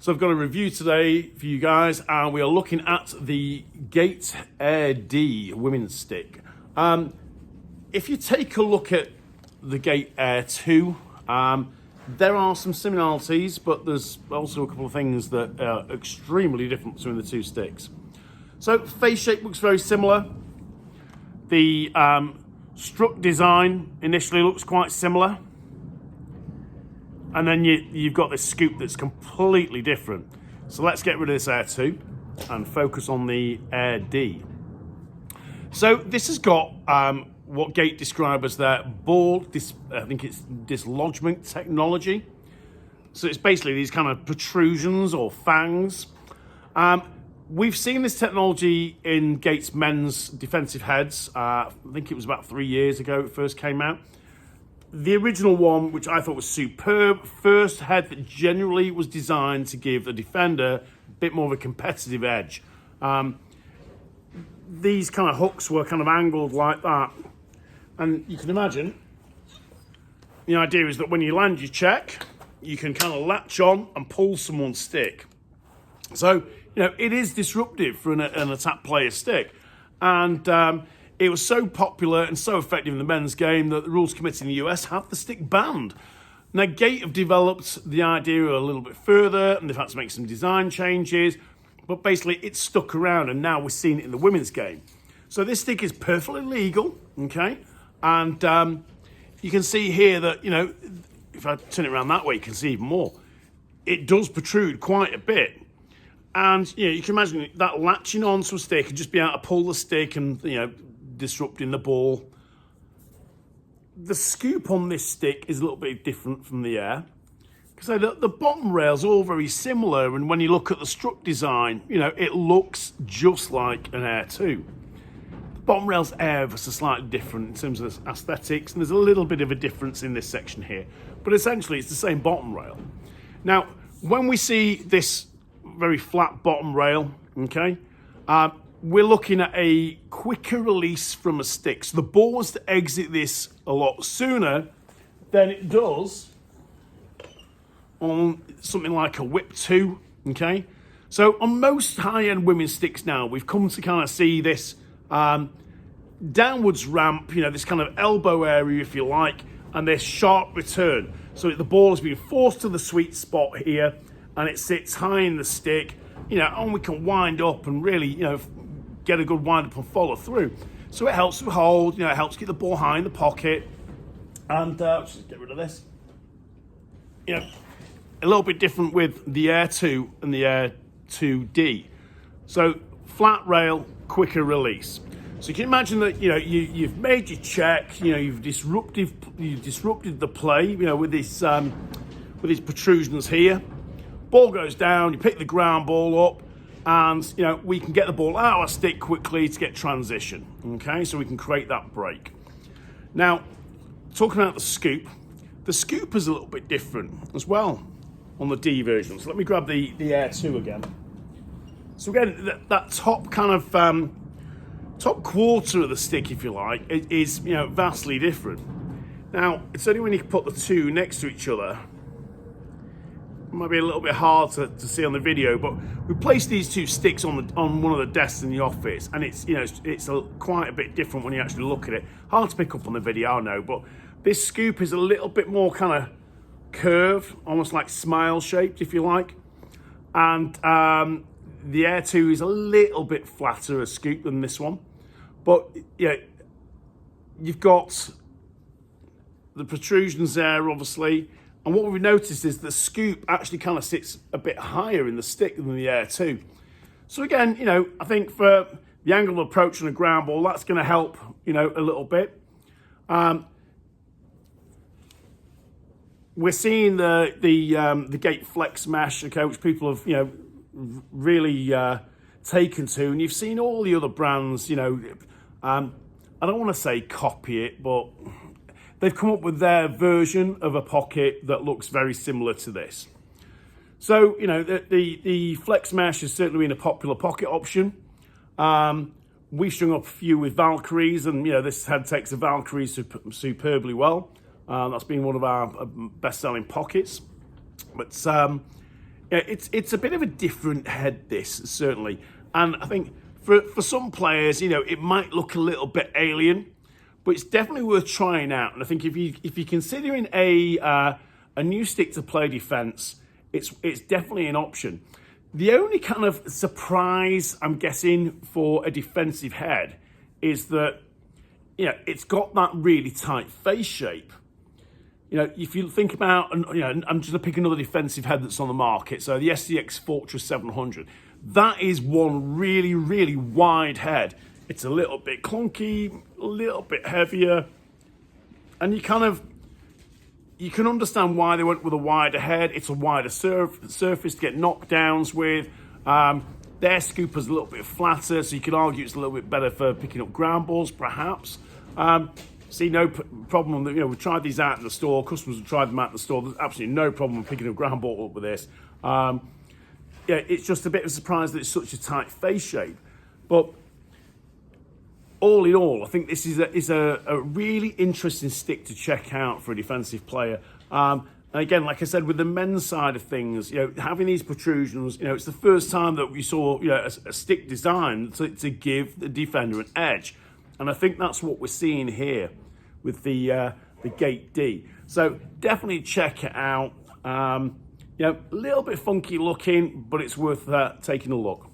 So I've got a review today for you guys, and we are looking at the Gait Air D women's stick. If you take a look at the Gait Air 2, there are some similarities, but there's also a couple of things that are extremely different between the two sticks. So face shape looks very similar. The strut design initially looks quite similar. And then you've got this scoop that's completely different. So let's get rid of this Air 2 and focus on the Air D. So this has got what Gait describe as their ball, I think it's dislodgement technology. So it's basically these kind of protrusions or fangs. We've seen this technology in Gait's men's defensive heads. I think it was about 3 years ago it first came out. The original one, which I thought was superb, first head that generally was designed to give the defender a bit more of a competitive edge. These kind of hooks were kind of angled like that. And you can imagine, the idea is that when you land your check, you can kind of latch on and pull someone's stick. So, it is disruptive for an attack player stick. And it was so popular and so effective in the men's game that the Rules Committee in the US had the stick banned. Now, Gait have developed the idea a little bit further, and they've had to make some design changes, but basically it's stuck around, and now we're seeing it in the women's game. So this stick is perfectly legal, okay? And you can see here that, if I turn it around that way, you can see even more. It does protrude quite a bit. And, you can imagine that latching onto a stick and just be able to pull the stick and, disrupting the ball. The scoop on this stick is a little bit different from the Air, because the bottom rails are all very similar, and when you look at the strut design, it looks just like an Air 2. The bottom rails are slightly different in terms of aesthetics, and there's a little bit of a difference in this section here, but essentially it's the same bottom rail. Now, when we see this very flat bottom rail, okay, we're looking at a quicker release from a stick. So the ball wants to exit this a lot sooner than it does on something like a Whip 2, okay? So on most high-end women's sticks now, we've come to kind of see this downwards ramp, this kind of elbow area, if you like, and this sharp return. So the ball is being forced to the sweet spot here, and it sits high in the stick, and we can wind up and really, get a good wind up and follow through. So it helps to hold, it helps get the ball high in the pocket. And let's just get rid of this. A little bit different with the Air 2 and the Air 2D. So flat rail, quicker release. So you can imagine that, you've made your check, you've disrupted the play, with these protrusions here. Ball goes down, you pick the ground ball up, and we can get the ball out of our stick quickly to get transition, okay? So we can create that break. Now, talking about the scoop is a little bit different as well on the D version. So let me grab the Air 2 again. So again, that top kind of top quarter of the stick, if you like, is vastly different. Now, it's only when you put the two next to each other, it might be a little bit hard to see on the video, but we placed these two sticks on one of the desks in the office, and it's quite a bit different when you actually look at it. Hard to pick up on the video, I know, but this scoop is a little bit more kind of curved, almost like smile shaped, if you like, and the Air 2 is a little bit flatter a scoop than this one, but you've got the protrusions there, obviously. And what we've noticed is the scoop actually kind of sits a bit higher in the stick than the Air 2. So again, I think for the angle of approach on a ground ball, that's going to help, a little bit. We're seeing the Gait Flex Mesh, okay, which people have, really taken to. And you've seen all the other brands, I don't want to say copy it, but they've come up with their version of a pocket that looks very similar to this. So, the Flex Mesh has certainly been a popular pocket option. We've strung up a few with Valkyries, and this head takes the Valkyries superbly well. That's been one of our best-selling pockets. But Yeah, it's a bit of a different head, this, certainly. And I think for some players, it might look a little bit alien, but it's definitely worth trying out. And I think if you're considering a new stick to play defense, it's definitely an option. The only kind of surprise I'm guessing for a defensive head is that it's got that really tight face shape. If you think about, I'm just going to pick another defensive head that's on the market. So the SCX Fortress 700, that is one really, really wide head. It's a little bit clunky, a little bit heavier, and you can understand why they went with a wider head. It's a wider surface to get knockdowns with. Their scooper's a little bit flatter, so you could argue it's a little bit better for picking up ground balls, perhaps. See, no problem. We've tried these out in the store. Customers have tried them out in the store. There's absolutely no problem picking a ground ball up with this. It's just a bit of a surprise that it's such a tight face shape. But all in all, I think this is a really interesting stick to check out for a defensive player. And again, like I said, with the men's side of things, having these protrusions, it's the first time that we saw a stick designed to give the defender an edge. And I think that's what we're seeing here with the Gait D. So definitely check it out. A little bit funky looking, but it's worth taking a look.